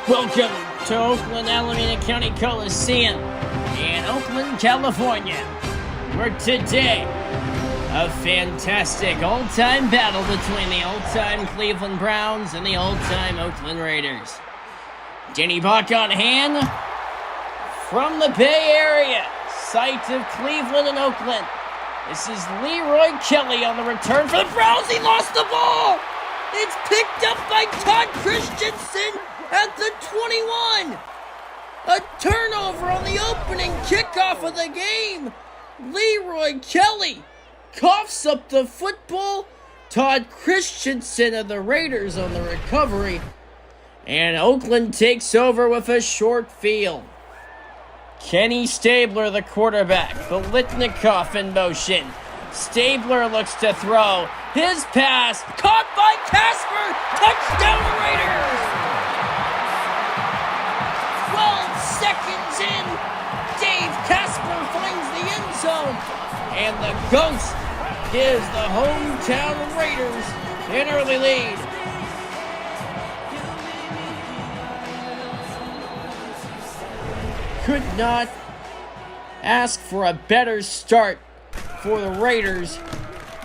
Welcome to Oakland Alameda County Coliseum in Oakland, California, where today a fantastic all-time battle between the all-time Cleveland Browns and the all-time Oakland Raiders. Danny Bach on hand from the Bay Area, site of Cleveland and Oakland. This is Leroy Kelly on the return for the Browns. He lost the ball. It's picked up by Todd Christensen at the 21. A turnover on the opening kickoff of the game. Leroy Kelly coughs up the football. Todd Christensen of the Raiders on the recovery. And Oakland takes over with a short field. Kenny Stabler, the quarterback. Bolitnikoff in motion. Stabler looks to throw. His pass caught by Casper. Touchdown Raiders. 12 seconds in. Dave Casper finds the end zone. And the Ghost gives the hometown Raiders an early lead. Could not ask for a better start for the Raiders.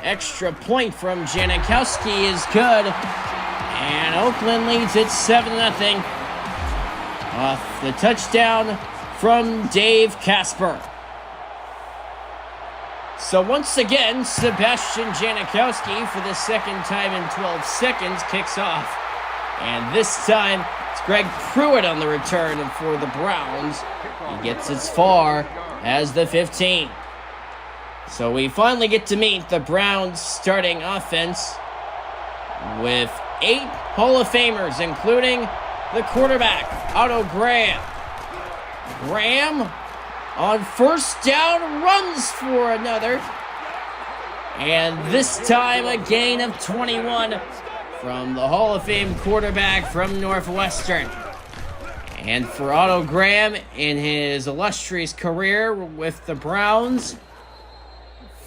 Extra point from Janikowski is good. And Oakland leads it 7-0 off the touchdown from Dave Casper. So once again, Sebastian Janikowski, for the second time in 12 seconds, kicks off. And this time, it's Greg Pruitt on the return for the Browns. He gets as far as the 15. So we finally get to meet the Browns starting offense with 8 Hall of Famers, including the quarterback, Otto Graham. Graham, on first down, runs for another. And this time a gain of 21 from the Hall of Fame quarterback from Northwestern. And for Otto Graham, in his illustrious career with the Browns,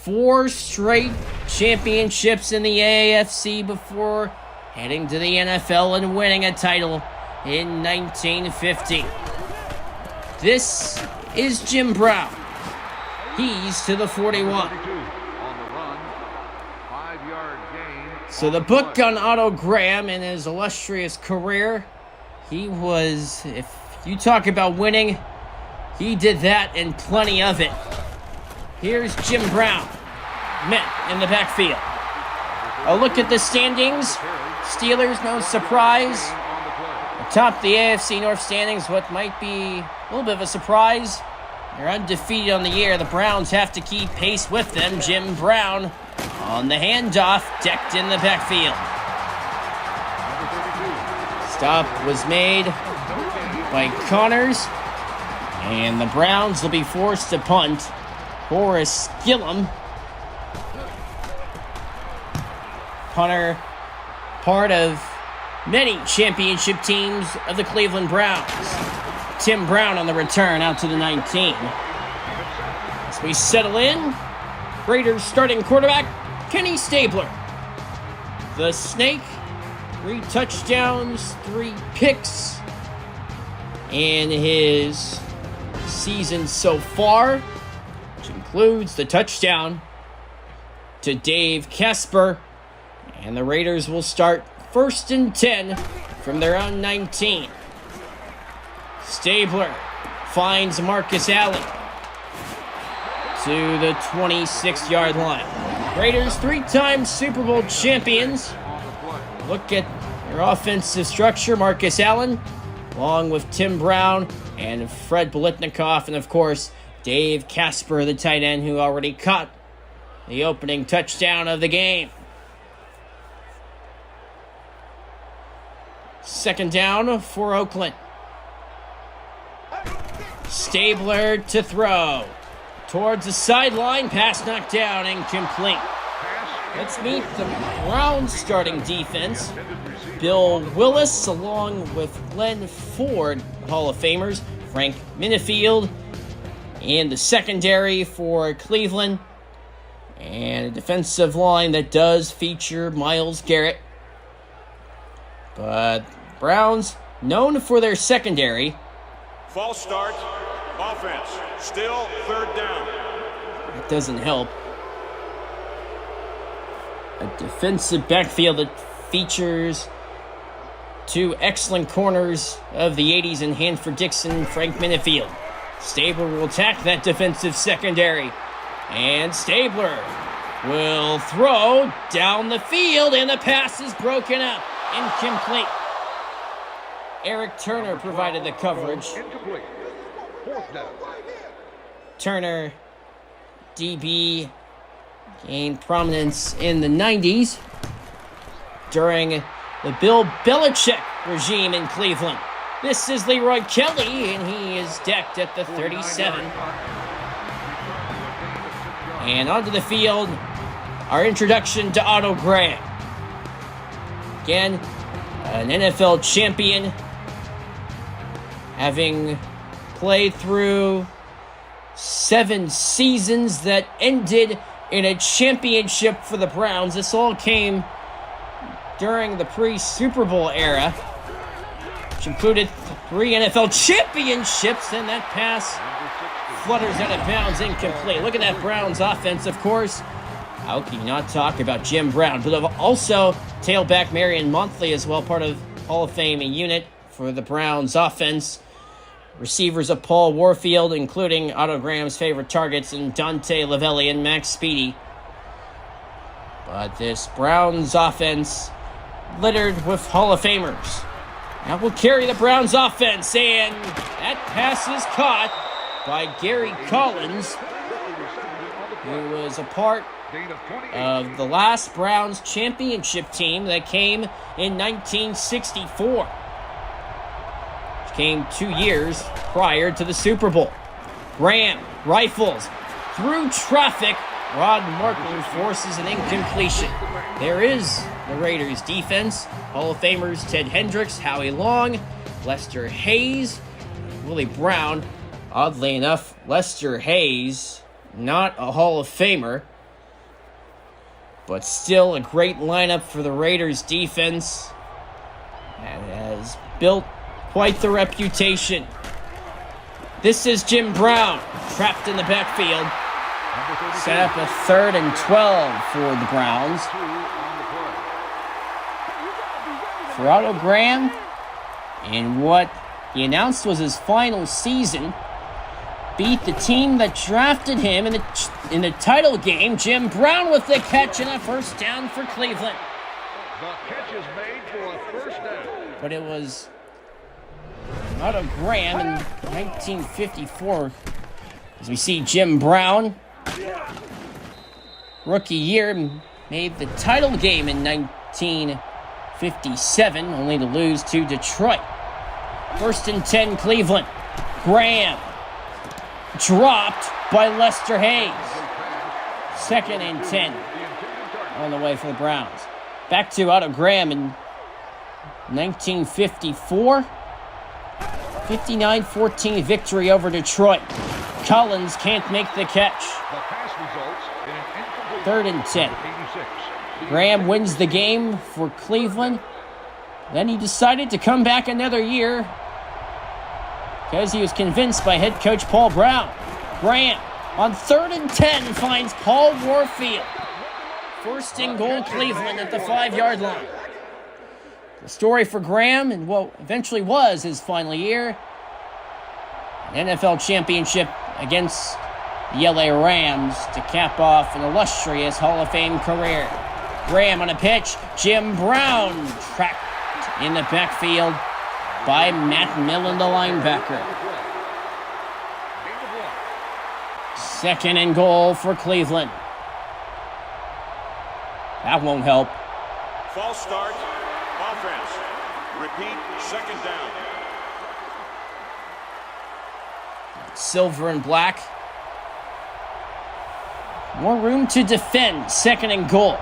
4 straight championships in the AAFC before heading to the NFL and winning a title in 1950. This is Jim Brown. He's to the 41. So the book on Otto Graham and his illustrious career, he was, if you talk about winning, he did that and plenty of it. Here's Jim Brown, met in the backfield. A look at the standings. Steelers, no surprise. Atop the AFC North standings, what might be a little bit of a surprise. They're undefeated on the year. The Browns have to keep pace with them. Jim Brown on the handoff, decked in the backfield. Stop was made by Connors, and the Browns will be forced to punt. Horace Gillum, punter, part of many championship teams of the Cleveland Browns. Tim Brown on the return out to the 19. As we settle in, Raiders starting quarterback, Kenny Stabler. The Snake, 3 touchdowns, 3 picks in his season so far, which includes the touchdown to Dave Casper. And the Raiders will start 1st and 10 from their own 19. Stabler finds Marcus Allen to the 26-yard line. Raiders, 3-time Super Bowl champions. Look at their offensive structure. Marcus Allen, along with Tim Brown and Fred Bolitnikoff, and of course, Dave Casper, the tight end, who already caught the opening touchdown of the game. Second down for Oakland. Stabler to throw. Towards the sideline, pass knocked down, incomplete. Let's meet the Browns starting defense. Bill Willis, along with Glenn Ford, Hall of Famers. Frank Minifield, and the secondary for Cleveland. And a defensive line that does feature Myles Garrett. But Browns known for their secondary. False start, offense, still third down. It doesn't help. A defensive backfield that features two excellent corners of the 80s in Hanford Dixon, Frank Minifield. Stabler will attack that defensive secondary. And Stabler will throw down the field, and the pass is broken up. Incomplete. Eric Turner provided the coverage. Turner, DB, gained prominence in the 90s during the Bill Belichick regime in Cleveland. This is Leroy Kelly, and he is decked at the 37. And onto the field, our introduction to Otto Graham. Again, an NFL champion, having played through 7 seasons that ended in a championship for the Browns. This all came during the pre-Super Bowl era, which included 3 NFL championships, and that pass flutters out of bounds, incomplete. Look at that Browns offense, of course. How can you not talk about Jim Brown? But also tailback Marion Montley as well, part of Hall of Fame unit for the Browns offense. Receivers of Paul Warfield, including Otto Graham's favorite targets, and Dante Lavelli and Max Speedy. But this Browns offense littered with Hall of Famers. Now will carry the Browns offense, and that pass is caught by Gary Collins, who was a part of the last Browns championship team that came in 1964. Which came 2 years prior to the Super Bowl. Graham rifles through traffic. Rod Martin forces an incompletion. There is the Raiders defense. Hall of Famers Ted Hendricks, Howie Long, Lester Hayes, Willie Brown. Oddly enough, Lester Hayes, not a Hall of Famer, but still a great lineup for the Raiders defense, and has built quite the reputation. This is Jim Brown, trapped in the backfield. Set up a 3rd and 12 for the Browns. For Otto Graham, in what he announced was his final season, beat the team that drafted him in the title game. Jim Brown with the catch and a first down for Cleveland. The catch is made for a first down. But it was Otto Graham in 1954. As we see Jim Brown, rookie year, made the title game in 1957, only to lose to Detroit. 1st and 10 Cleveland. Graham dropped by Lester Hayes. 2nd and 10 on the way for the Browns. Back to Otto Graham in 1954. 59-14 victory over Detroit. Collins can't make the catch. 3rd and 10. Graham wins the game for Cleveland. Then he decided to come back another year because he was convinced by head coach Paul Brown. Graham on 3rd and 10 finds Paul Warfield. 1st and goal Cleveland at the 5-yard line. The story for Graham and what eventually was his final year, an NFL championship against the LA Rams to cap off an illustrious Hall of Fame career. Graham on a pitch. Jim Brown tracked in the backfield by Matt Millen, the linebacker. 2nd and goal for Cleveland. That won't help. False start, offense. Repeat, 2nd down. Silver and black. More room to defend. 2nd and goal.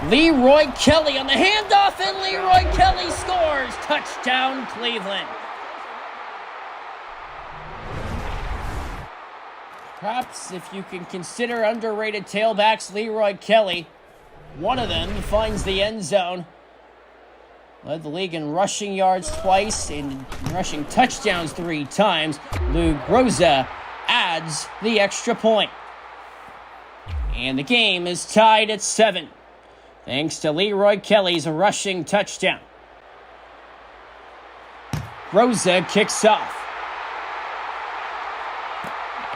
Leroy Kelly on the handoff, and Leroy Kelly scores. Touchdown, Cleveland. Perhaps if you can consider underrated tailbacks, Leroy Kelly, one of them finds the end zone led the league in rushing yards twice and rushing touchdowns 3 times. Lou Groza adds the extra point. And the game is tied at 7, thanks to Leroy Kelly's rushing touchdown. Groza kicks off.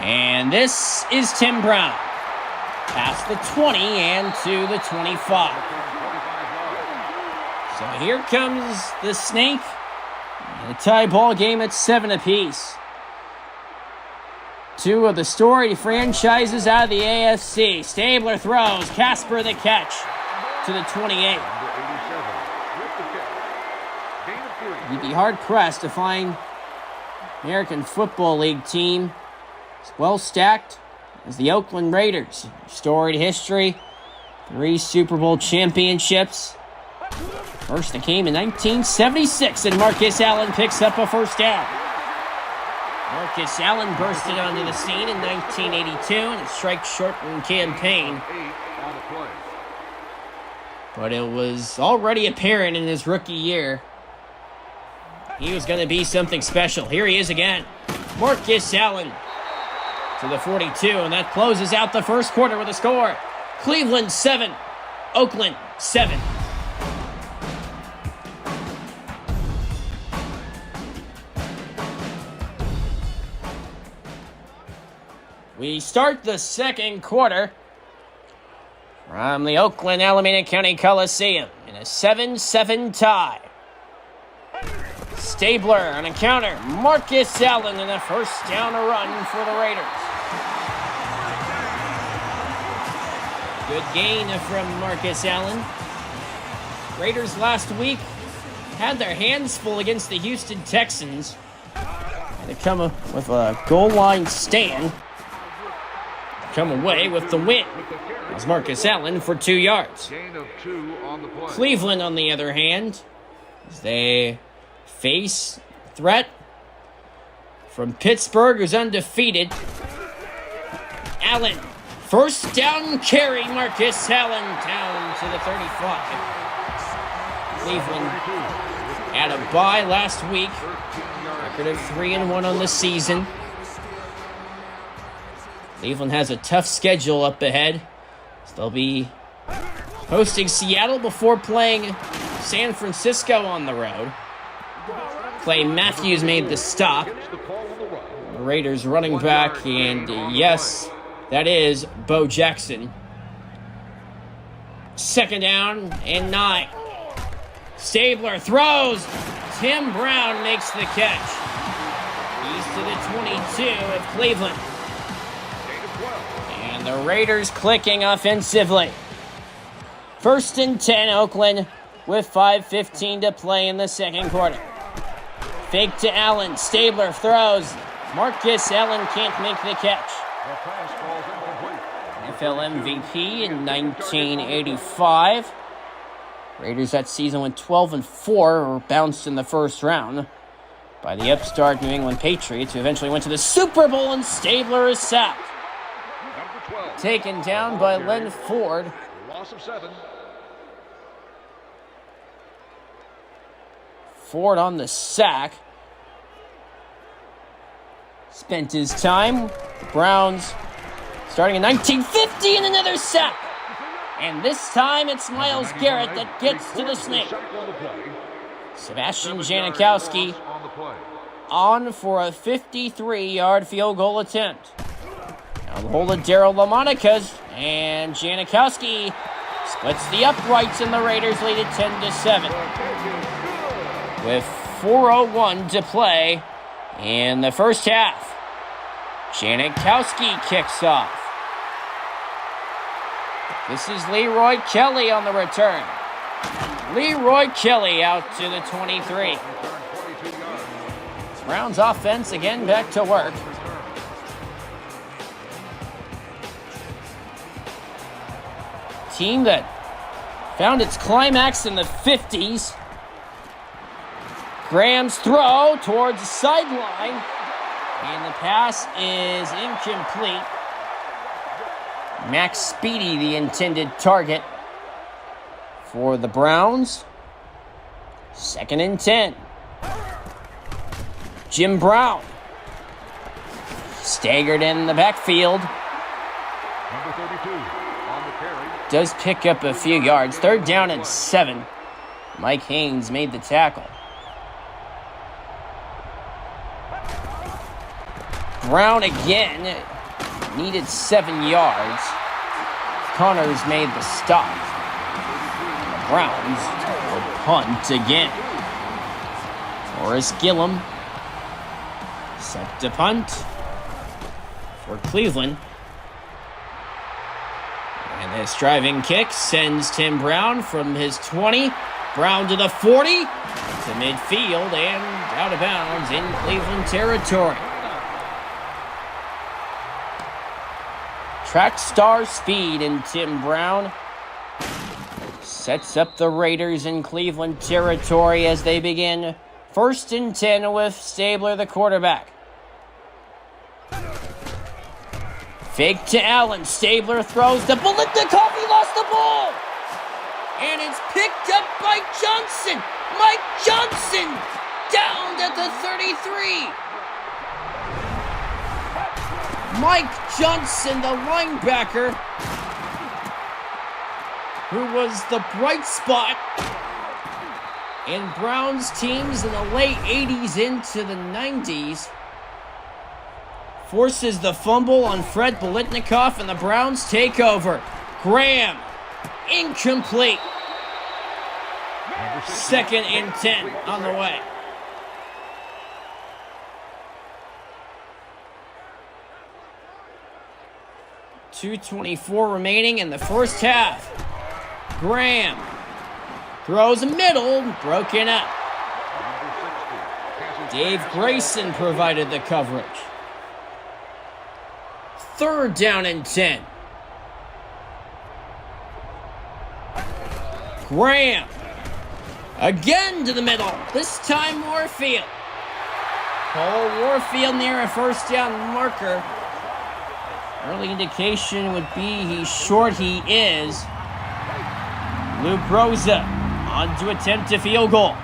And this is Tim Brown. Past the 20 and to the 25. So here comes the Snake. And a tie ball game at 7 apiece. 2 of the storied franchises out of the AFC. Stabler throws. Casper the catch to the 28. You'd be hard-pressed to find American Football League team as well-stacked as the Oakland Raiders. Storied history, 3 Super Bowl championships. First that came in 1976, and Marcus Allen picks up a first down. Marcus Allen bursted onto the scene in 1982 in a strike-shortened campaign. But it was already apparent in his rookie year he was going to be something special. Here he is again. Marcus Allen to the 42, and that closes out the first quarter with a score. Cleveland 7, Oakland 7. We start the second quarter from the Oakland Alameda County Coliseum in a 7-7 tie. Stabler on a counter. Marcus Allen in a first down run for the Raiders. Good gain from Marcus Allen. Raiders last week had their hands full against the Houston Texans. They come with a goal line stand. Come away with the win. It was Marcus Allen for 2 yards. Cleveland, on the other hand, as they face threat from Pittsburgh, who's undefeated. Allen, first down carry. Marcus Allen down to the 35. Cleveland had a bye last week. Record of 3-1 on the season. Cleveland has a tough schedule up ahead. So they'll be hosting Seattle before playing San Francisco on the road. Clay Matthews made the stop. The Raiders running back, and yes, that is Bo Jackson. Second down and 9. Stabler throws. Tim Brown makes the catch. He's to the 22 of Cleveland. And the Raiders clicking offensively. First and 10, Oakland, with 5:15 to play in the second quarter. Fake to Allen. Stabler throws. Marcus Allen can't make the catch. NFL MVP in 1985. Raiders that season went 12-4, or bounced in the first round by the upstart New England Patriots, who eventually went to the Super Bowl, and Stabler is sacked. Taken down by Len Ford. Loss of 7. Ford on the sack. Spent his time. The Browns starting in 1950, and another sack. And this time it's Myles Garrett that gets to the Snake. Sebastian Janikowski on for a 53-yard field goal attempt. Now the hold of Daryl LaMonica's, and Janikowski splits the uprights, and the Raiders lead it 10-7. With 4:01 to play in the first half. Janikowski kicks off. This is Leroy Kelly on the return. Leroy Kelly out to the 23. Browns offense again back to work. Team that found its climax in the 50s. Graham's throw towards the sideline, and the pass is incomplete. Max Speedy, the intended target for the Browns. 2nd and 10. Jim Brown. Staggered in the backfield. Number 32 on the carry. Does pick up a few yards. 3rd down and 7. Mike Haynes made the tackle. Brown again. Needed 7 yards. Connors made the stop. The Browns will punt again. Horace Gillum set to punt for Cleveland. And this driving kick sends Tim Brown from his 20. Brown to the 40. To midfield and out of bounds in Cleveland territory. Track star speed in Tim Brown sets up the Raiders in Cleveland territory as they begin 1st and 10 with Stabler, the quarterback. Fake to Allen. Stabler throws the Biletnikoff. He lost the ball. And it's picked up by Johnson. Mike Johnson down at the 33. Mike Johnson, the linebacker, who was the bright spot in Browns teams in the late 80s into the 90s, forces the fumble on Fred Biletnikoff, and the Browns take over. Graham, incomplete. 2nd and 10 on the way. .224 remaining in the first half. Graham throws a middle, broken up. Dave Grayson provided the coverage. 3rd down and 10. Graham again to the middle. This time Warfield. Cole Warfield near a 1st down marker. Early indication would be he's short. He is. Luke Rosa on to attempt a field goal.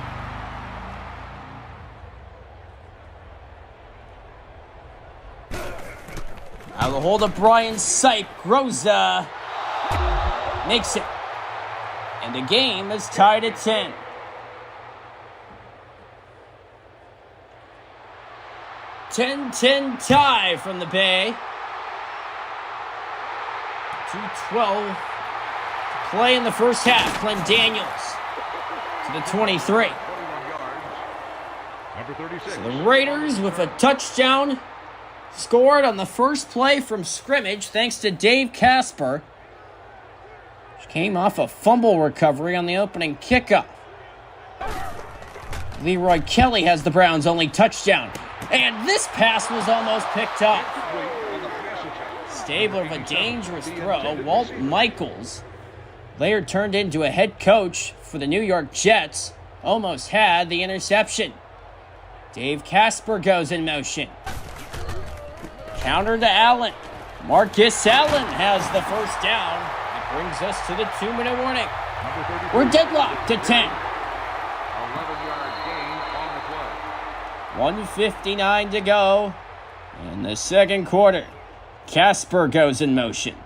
Out of the hold of Brian Sipe, Rosa makes it. And the game is tied at 10. .10 tie from the Bay. 2:12 to play in the first half. Glenn Daniels to the 23. Number 36. So the Raiders with a touchdown scored on the first play from scrimmage thanks to Dave Casper, which came off a fumble recovery on the opening kickoff. Leroy Kelly has the Browns' only touchdown. And this pass was almost picked up. Stabler with a dangerous throw. Walt Michaels, later turned into a head coach for the New York Jets, almost had the interception. Dave Casper goes in motion. Counter to Allen. Marcus Allen has the 1st down. It brings us to the 2-minute warning. We're deadlocked to 10. 11-yard gain on the play. 1:59 to go in the 2nd quarter. Casper goes in motion.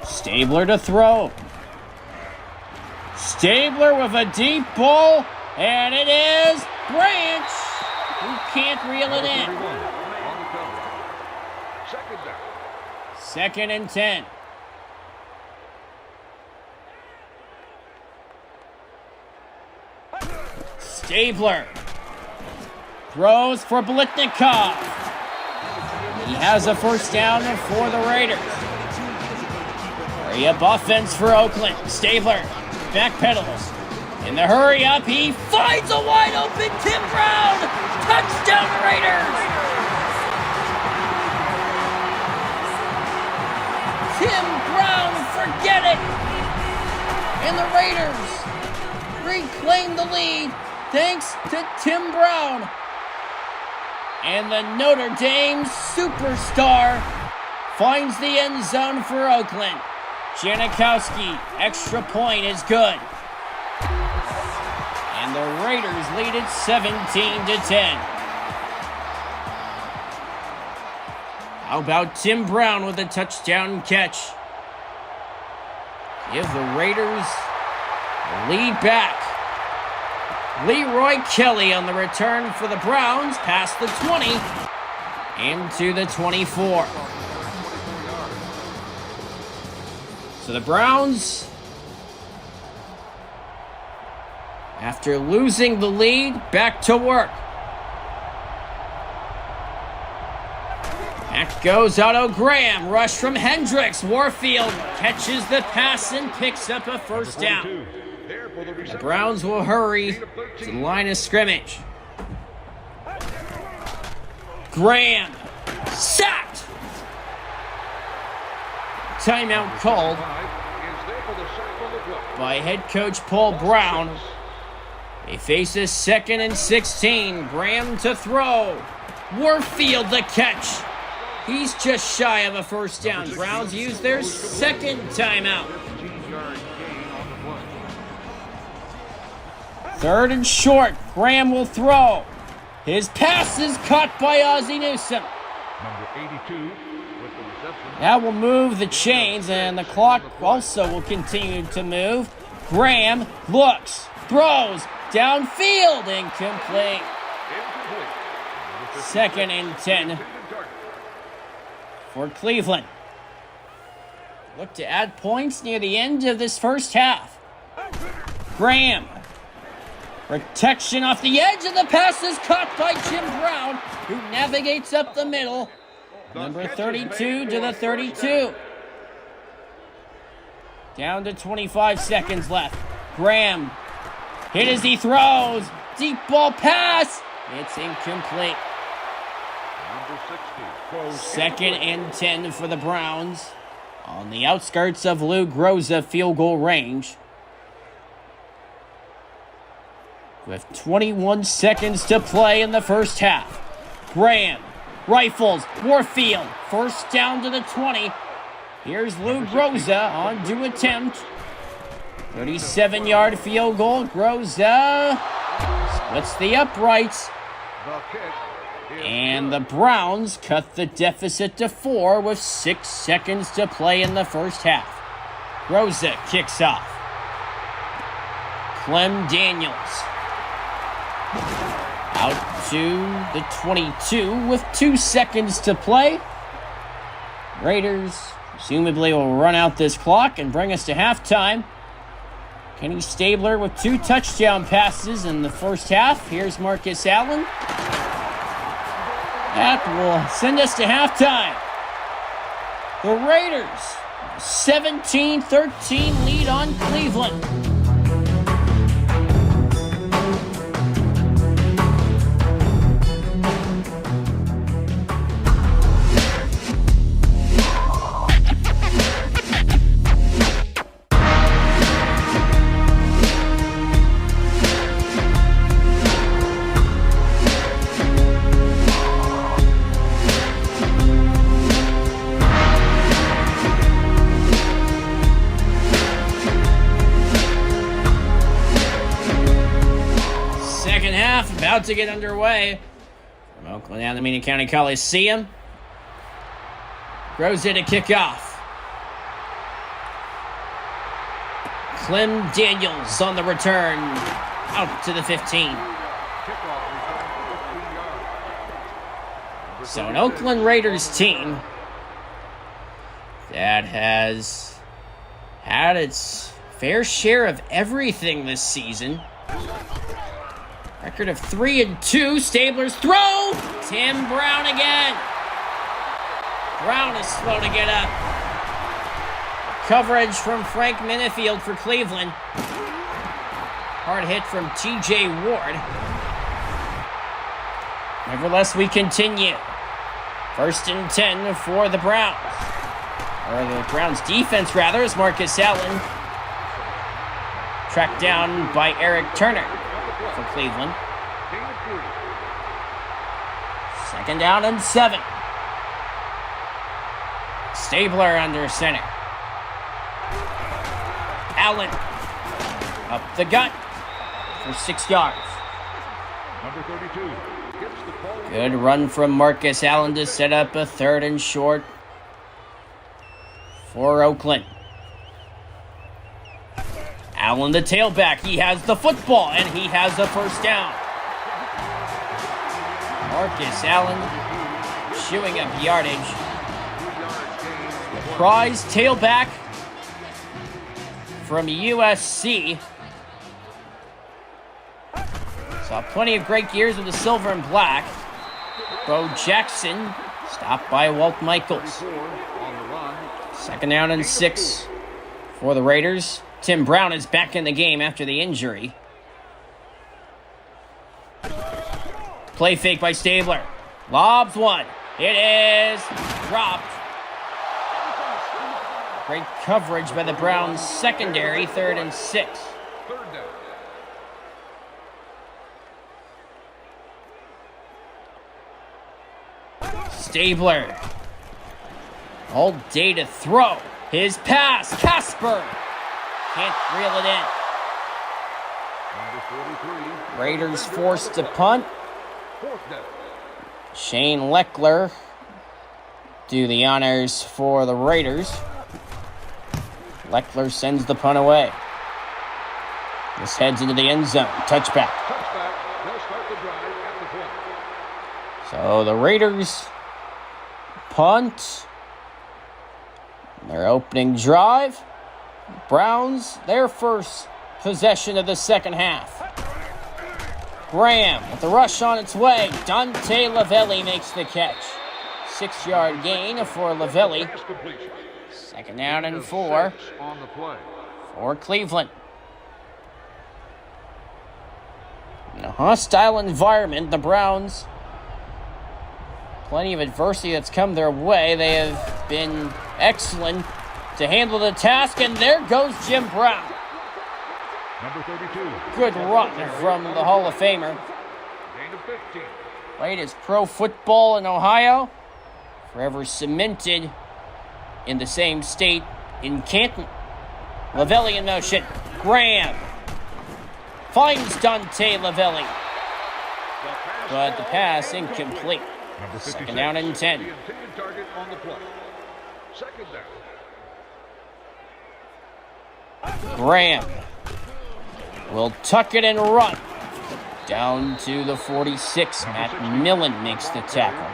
Stabler to throw. Stabler with a deep ball, and it is Branch, who can't reel it in. 2nd and 10. Stabler throws for Biletnikoff. He has a 1st down for the Raiders. Hurry up offense for Oakland. Stabler backpedals. In the hurry up, he finds a wide open Tim Brown. Touchdown Raiders. Tim Brown, forget it. And the Raiders reclaim the lead thanks to Tim Brown. And the Notre Dame superstar finds the end zone for Oakland. Janikowski, extra point is good. And And the Raiders lead it 17-10. How about Tim Brown with a touchdown catch? Give the Raiders the lead back. Leroy Kelly on the return for the Browns, past the 20, into the 24. So the Browns, after losing the lead, back to work. Back goes Otto Graham. Rush from Hendricks. Warfield catches the pass and picks up a first down. The Browns will hurry to the line of scrimmage. Graham sacked. Timeout called by head coach Paul Brown. They face a 2nd and 16. Graham to throw. Warfield the catch. He's just shy of a first down. Browns use their second timeout. 3rd and short. Graham will throw. His pass is caught by Ozzie Newsome. Number 82 with the reception. That will move the chains, and the clock also will continue to move. Graham looks, throws, downfield, incomplete. 2nd and 10 for Cleveland. Look to add points near the end of this first half. Graham. Protection off the edge, and the pass is caught by Jim Brown, who navigates up the middle. Number 32 to the 32. Down to 25 seconds left. Graham hit as he throws. Deep ball pass. It's incomplete. Number 60. 2nd and 10 for the Browns. On the outskirts of Lou Groza field goal range. With 21 seconds to play in the first half. Graham rifles Warfield. First down to the 20. Here's Lou Groza on to attempt. 37-yard field goal. Groza splits the uprights. The kick is And the Browns cut the deficit to 4 with 6 seconds to play in the first half. Groza kicks off. Clem Daniels out to the 22 with 2 seconds to play. Raiders presumably will run out this clock and bring us to halftime. Kenny Stabler with 2 touchdown passes in the first half. Here's Marcus Allen. That will send us to halftime. The Raiders, 17-13 lead on Cleveland. About to get underway from Oakland Alameda County Coliseum. Groza to kick off. Clem Daniels on the return, out to the 15. So an Oakland Raiders team that has had its fair share of everything this season. Record of 3-2. Stabler's throw. Tim Brown again. Brown is slow to get up. Coverage from Frank Minifield for Cleveland. Hard hit from T.J. Ward. Nevertheless, we continue. 1st and 10 for the Browns. Or the Browns defense, rather, as Marcus Allen tracked down by Eric Turner for Cleveland. 2nd down and 7. Stabler under center. Allen up the gut for 6 yards. Number 32 gets the ball. Good run from Marcus Allen to set up a 3rd and short for Oakland. Allen, the tailback, he has the football, and he has the first down. Marcus Allen chewing up yardage. The prize tailback from USC. Saw plenty of great years with the silver and black. Bo Jackson stopped by Walt Michaels. 2nd down and 6 for the Raiders. Tim Brown is back in the game after the injury. Play fake by Stabler. Lobs one. It is dropped. Great coverage by the Browns secondary. 3rd and 6. Stabler. All day to throw. His pass. Casper. Can't reel it in. Raiders forced to punt. Shane Leckler do the honors for the Raiders. Leckler sends the punt away. This heads into the end zone. Touchback. So the Raiders punt. Their opening drive. Browns, their first possession of the second half. Graham with the rush on its way. Dante Lavelli makes the catch. 6-yard gain for Lavelli. 2nd down and 4 for Cleveland. In a hostile environment, the Browns, plenty of adversity that's come their way. They have been excellent to handle the task, and there goes Jim Brown. Number 32. Good run from the Hall of Famer. Played his pro football in Ohio, forever cemented in the same state in Canton. Lavelli in motion. Graham finds Dante Lavelli, but the pass incomplete. 2nd down and 10. Target on the play. 2nd down. Graham will tuck it and run down to the 46. Matt Millen makes the tackle.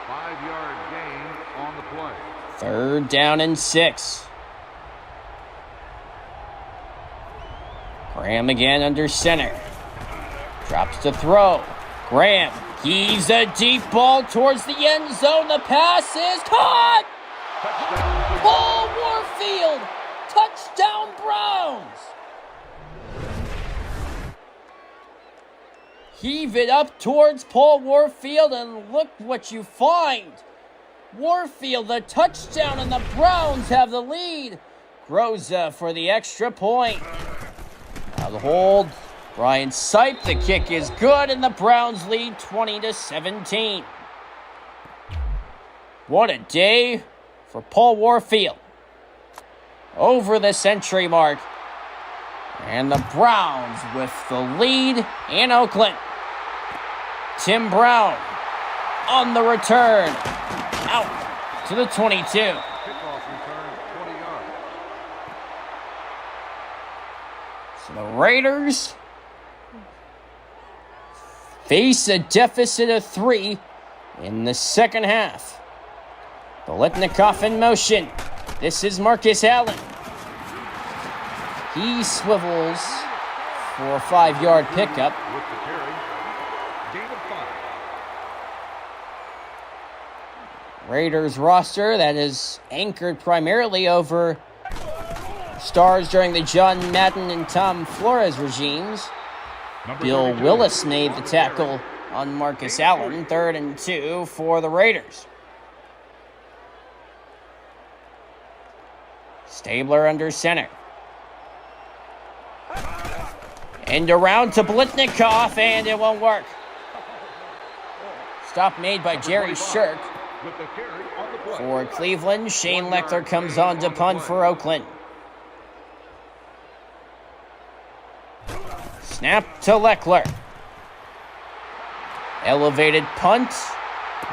5-yard gain on the play. 3rd down and 6. Graham again under center. Drops to throw. Graham heaves a deep ball towards the end zone. The pass is caught! Paul Warfield! Touchdown Browns! Heave it up towards Paul Warfield, and look what you find. Warfield, the touchdown, and the Browns have the lead. Groza for the extra point. Now the hold. Brian Sipe, the kick is good, and the Browns lead 20-17. What a day for Paul Warfield. Over the century mark. And the Browns with the lead in Oakland. Tim Brown on the return. Out to the 22. Kickoff return, 20 yards. So the Raiders face a deficit of 3 in the second half. Biletnikoff in motion. This is Marcus Allen. He swivels for a 5-yard pickup. With the carry, gain of 5. Raiders roster that is anchored primarily over stars during the John Madden and Tom Flores regimes. Bill Willis made the tackle on Marcus Allen. 3rd and 2 for the Raiders. Stabler under center. And around to Biletnikoff, and it won't work. Stop made by Jerry Shirk. For Cleveland, Shane Leckler comes on to punt for Oakland. Snap to Leckler. Elevated punt.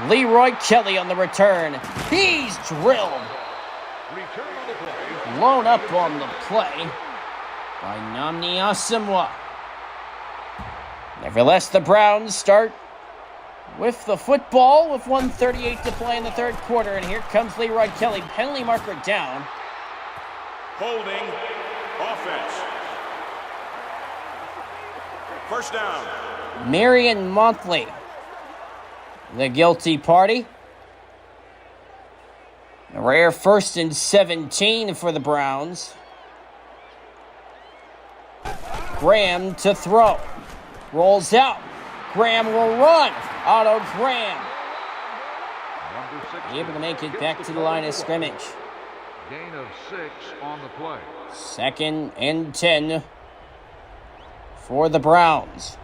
Leroy Kelly on the return. He's drilled. Return on the play. Blown up on the play by Nnamdi Asomugha. Nevertheless, the Browns start with the football with 1:38 to play in the third quarter. And here comes Leroy Kelly. Penalty marker down. Holding offense. First down. Marion Montley, the guilty party. A rare 1st and 17 for the Browns. Graham to throw. Rolls out. Graham will run. Otto Graham. Number 6. Able to make it back to the line of scrimmage. Gain of 6 on the play. 2nd and 10 for the Browns.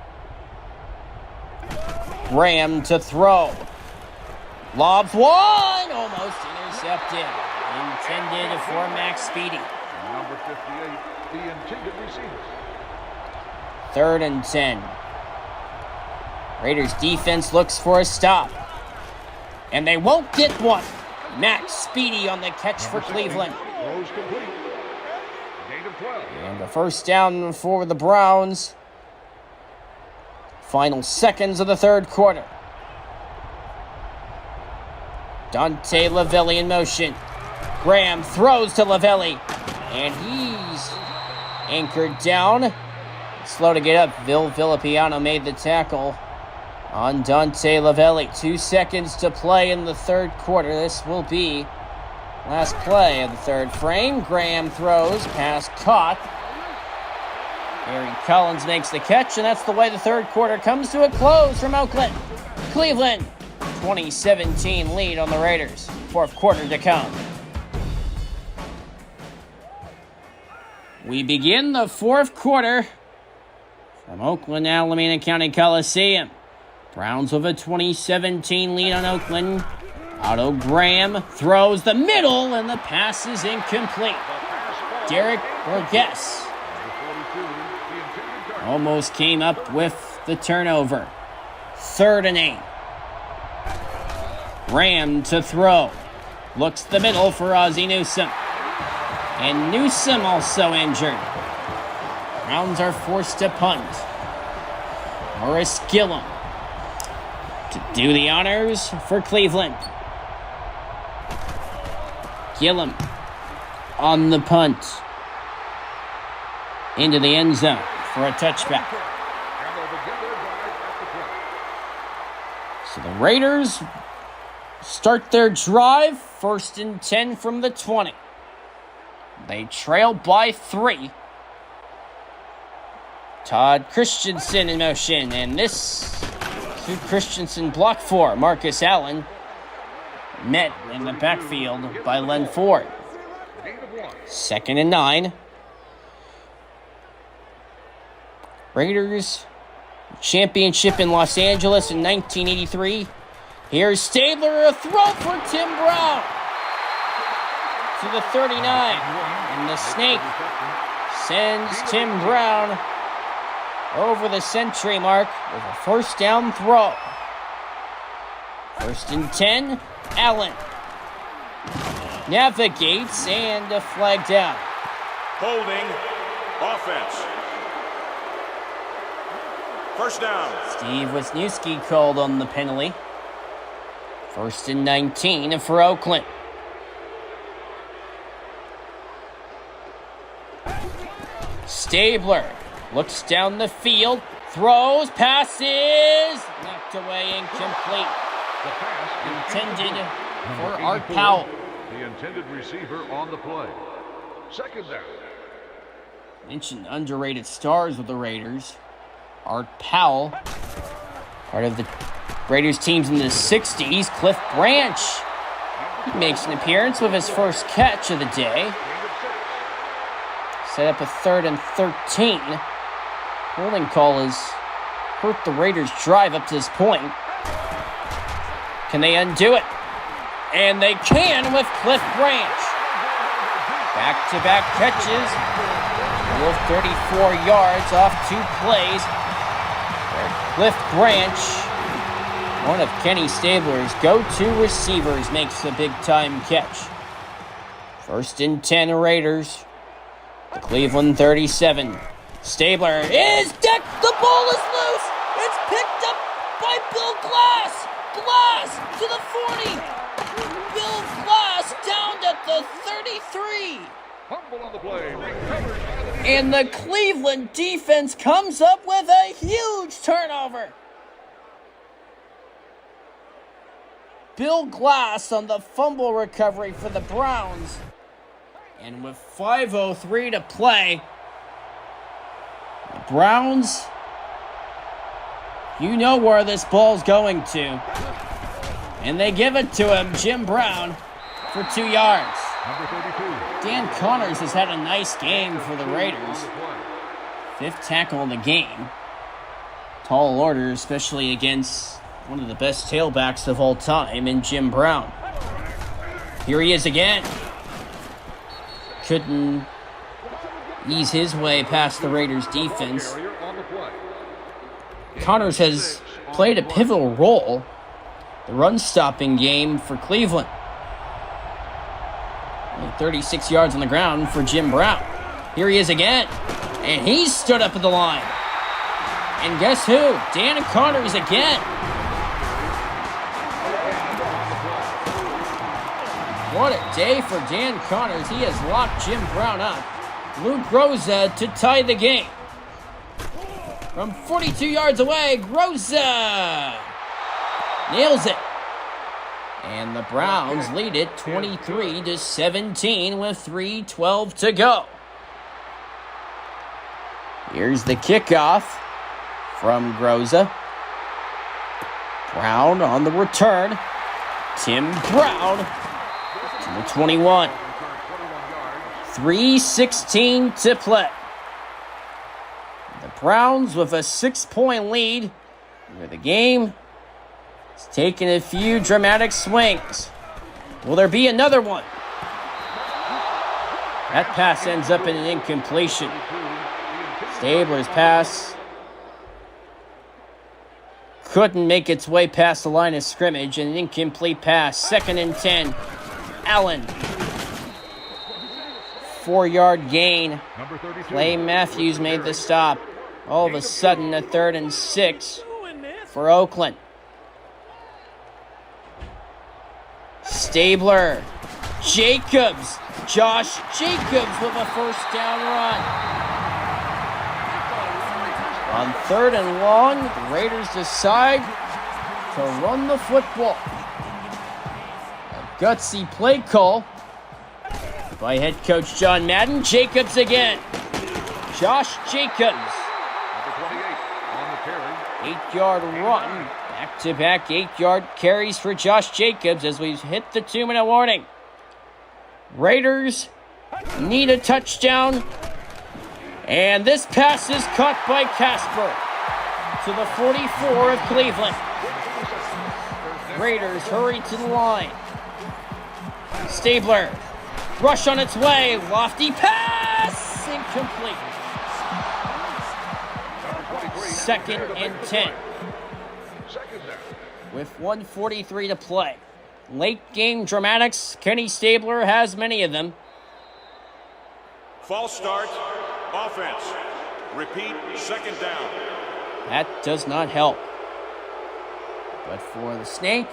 Graham to throw. Lobs one. Almost intercepted. Intended for Max Speedy. Number 58, the intended receiver. 3rd and 10. Raiders defense looks for a stop. And they won't get one. Max Speedy on the catch for Cleveland. Throws complete. Gain of 12. And the first down for the Browns. Final seconds of the third quarter. Dante Lavelli in motion. Graham throws to Lavelli. And he's anchored down. Slow to get up. Villapiano made the tackle on Dante Lavelli. 2 seconds to play in the third quarter. This will be last play of the third frame. Graham throws. Pass caught. Harry Collins makes the catch, and that's the way the third quarter comes to a close from Oakland. Cleveland, 2017 lead on the Raiders. Fourth quarter to come. We begin the fourth quarter from Oakland, Alameda County Coliseum. Browns with a 2017 lead on Oakland. Otto Graham throws the middle, and the pass is incomplete. Derek Burgess almost came up with the turnover. 3rd and 8. Graham to throw. Looks the middle for Ozzie Newsome. And Newsome also injured. Browns are forced to punt. Morris Gillum to do the honors for Cleveland. Gillum on the punt. Into the end zone for a touchback. So the Raiders start their drive. 1st and 10 from the 20. They trail by 3. Todd Christensen in motion, and this to Christensen block 4. Marcus Allen met in the backfield by Len Ford. 2nd and 9. Raiders championship in Los Angeles in 1983. Here's Stabler, a throw for Tim Brown to the 39. And the snake sends Tim Brown over the century mark with a first down throw. 1st and 10. Allen navigates and a flag down. Holding offense. First down. Steve Wisniewski called on the penalty. 1st and 19 for Oakland. Stabler looks down the field, throws, passes, knocked away, incomplete. The pass Intended for Art Powell. The intended receiver on the play. 2nd down. Mentioned underrated stars with the Raiders. Art Powell, part of the Raiders teams in the 60s. Cliff Branch, he makes an appearance with his first catch of the day. Set up a 3rd and 13. Holding call has hurt the Raiders' drive up to this point. Can they undo it? And they can with Cliff Branch. Back-to-back catches With 34 yards off 2 plays. Cliff Branch, one of Kenny Stabler's go-to receivers, makes a big-time catch. 1st and 10 Raiders. The Cleveland 37. Stabler is decked. The ball is loose. It's picked up by Bill Glass. Glass to the 40. Bill Glass down at the 33. Fumble on the play. Recovered. And the Cleveland defense comes up with a huge turnover. Bill Glass on the fumble recovery for the Browns. And with 5:03 to play, the Browns, you know where this ball's going to. And they give it to him, Jim Brown, for 2 yards. Number 32. Dan Connors has had a nice game for the Raiders. 5th tackle in the game. Tall order, especially against one of the best tailbacks of all time in Jim Brown. Here he is again. Couldn't ease his way past the Raiders' defense. Connors has played a pivotal role, the run-stopping game for Cleveland. Only 36 yards on the ground for Jim Brown. Here he is again, and he's stood up at the line. And guess who? Dan Connors again. What a day for Dan Connors. He has locked Jim Brown up. Luke Rosa to tie the game. From 42 yards away, Rosa nails it. And the Browns lead it 23-17 with 3:12 to go. Here's the kickoff from Groza. Brown on the return. Tim Brown to the 21. 3:16 to play. The Browns with a 6-point lead, where the game is taking a few dramatic swings. Will there be another one? That pass ends up in an incompletion. Stabler's pass couldn't make its way past the line of scrimmage. An incomplete pass. 2nd and 10. Allen. 4-yard gain. Clay Matthews made the stop. All of a sudden, a 3rd and 6 for Oakland. Stabler. Jacobs. Josh Jacobs with a 1st down run. On 3rd and long, the Raiders decide to run the football. A gutsy play call by head coach John Madden. Jacobs again. Josh Jacobs. Number 28 on the carry. 8-yard run. Back-to-back 8-yard carries for Josh Jacobs as we hit the 2-minute warning. Raiders need a touchdown. And this pass is caught by Casper to the 44 of Cleveland. Raiders hurry to the line. Stabler. Rush on its way. Lofty pass. Incomplete. 2nd and 10. With 1:43 to play. Late game dramatics. Kenny Stabler has many of them. False start. Offense. Repeat, 2nd down. That does not help. But for the Snake,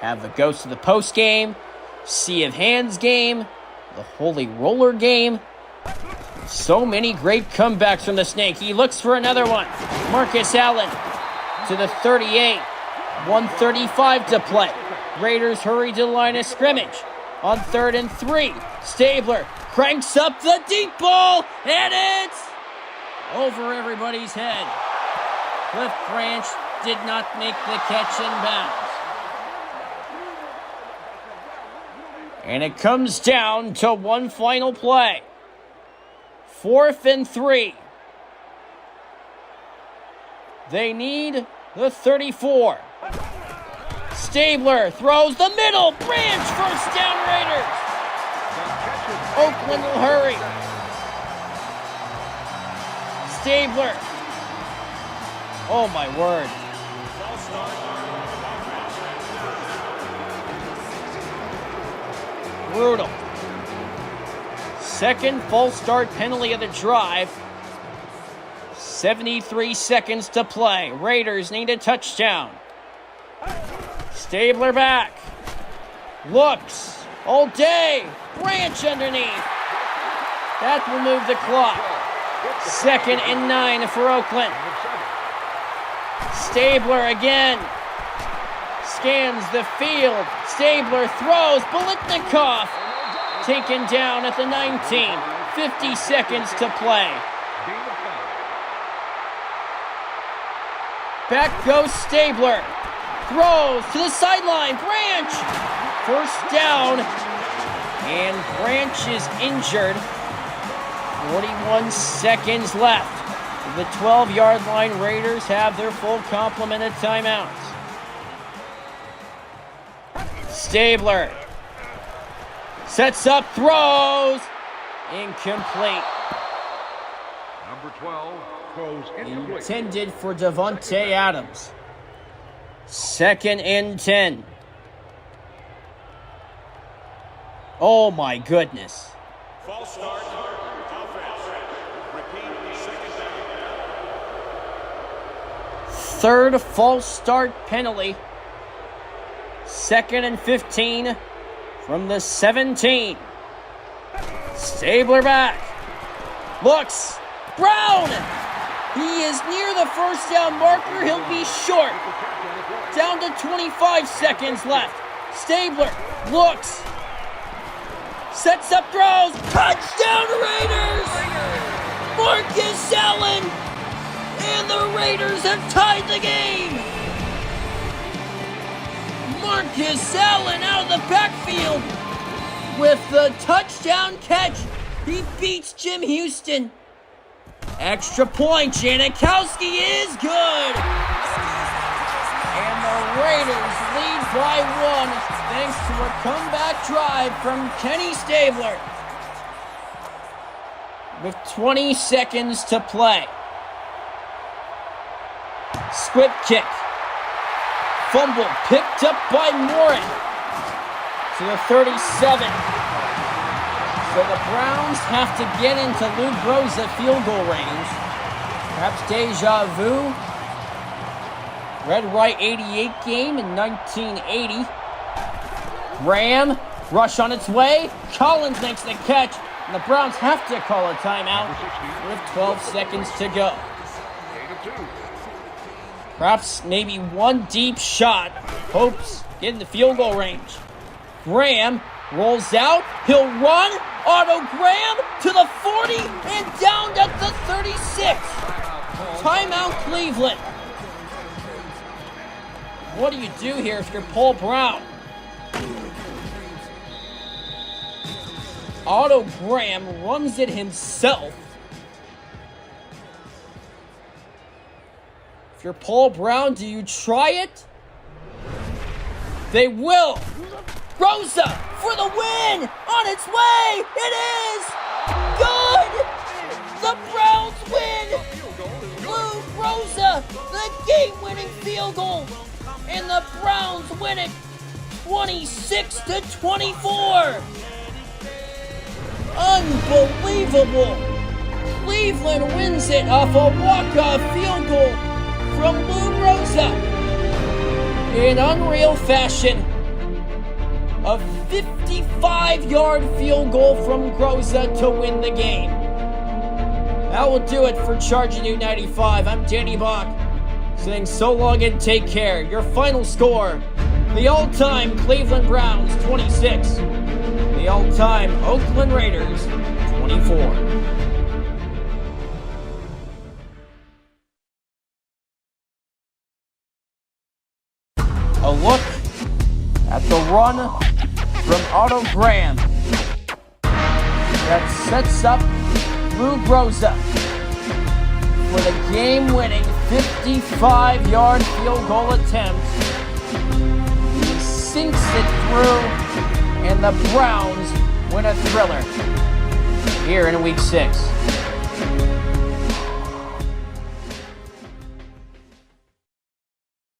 have the Ghost of the Post game, Sea of Hands game, the Holy Roller game. So many great comebacks from the Snake. He looks for another one. Marcus Allen to the 38. 1:35 to play. Raiders hurry to the line of scrimmage. On 3rd and 3, Stabler cranks up the deep ball, and it's over everybody's head. Cliff Branch did not make the catch in bounds. And it comes down to one final play. 4th and 3. They need the 34. Stabler throws the middle. Branch, 1st down Raiders. Oakland will hurry. Stabler. Oh my word. False start. Offense. Brutal. Second false start penalty of the drive. 73 seconds to play. Raiders need a touchdown. Stabler back. Looks. All day. Branch underneath. That will move the clock. 2nd and 9 for Oakland. Stabler again. Scans the field. Stabler throws. Bolitnikoff taken down at the 19. 50 seconds to play. Back goes Stabler. Throws to the sideline. Branch. First down. And Branch is injured. 41 seconds left. The 12-yard line, Raiders have their full complement of timeouts. Stabler sets up, throws. Incomplete. Number 12 throws incomplete. Intended for Devontae Adams. 2nd and 10. Oh my goodness. False start. Offense. Repeat. Second down. Third false start penalty. 2nd and 15 from the 17. Stabler back. Looks. Brown. He is near the first down marker. He'll be short. Down to 25 seconds left. Stabler looks. Sets up, throws. Touchdown Raiders! Marcus Allen. And the Raiders have tied the game. Marcus Allen out of the backfield with the touchdown catch. He beats Jim Houston. Extra point. Janikowski is good. And the Raiders lead by 1 thanks to a comeback drive from Kenny Stabler. With 20 seconds to play. Squib kick. Fumble picked up by Morin to the 37. So the Browns have to get into Lou Groza field goal range. Perhaps deja vu. Red White 88 game in 1980. Graham, rush on its way. Collins makes the catch. And the Browns have to call a timeout with 12 seconds to go. Perhaps maybe one deep shot. Hopes get in the field goal range. Graham rolls out. He'll run. Otto Graham to the 40 and down at the 36. Timeout Cleveland. What do you do here if you're Paul Brown? Otto Graham runs it himself. If you're Paul Brown, do you try it? They will. Rosa for the win! On its way! It is! Good! The Browns win! Lou Rosa, the game-winning field goal! And the Browns win it 26-24! Unbelievable! Cleveland wins it off a walk-off field goal from Lou Rosa. In unreal fashion, a 55-yard field goal from Groza to win the game. That will do it for Charging New 95. I'm Danny Bach, saying so long and take care. Your final score, the all-time Cleveland Browns 26, the all-time Oakland Raiders 24. A look at the run from Otto Graham that sets up Lou Groza for the game-winning 55-yard field goal attempt. He sinks it through, and the Browns win a thriller here in Week 6.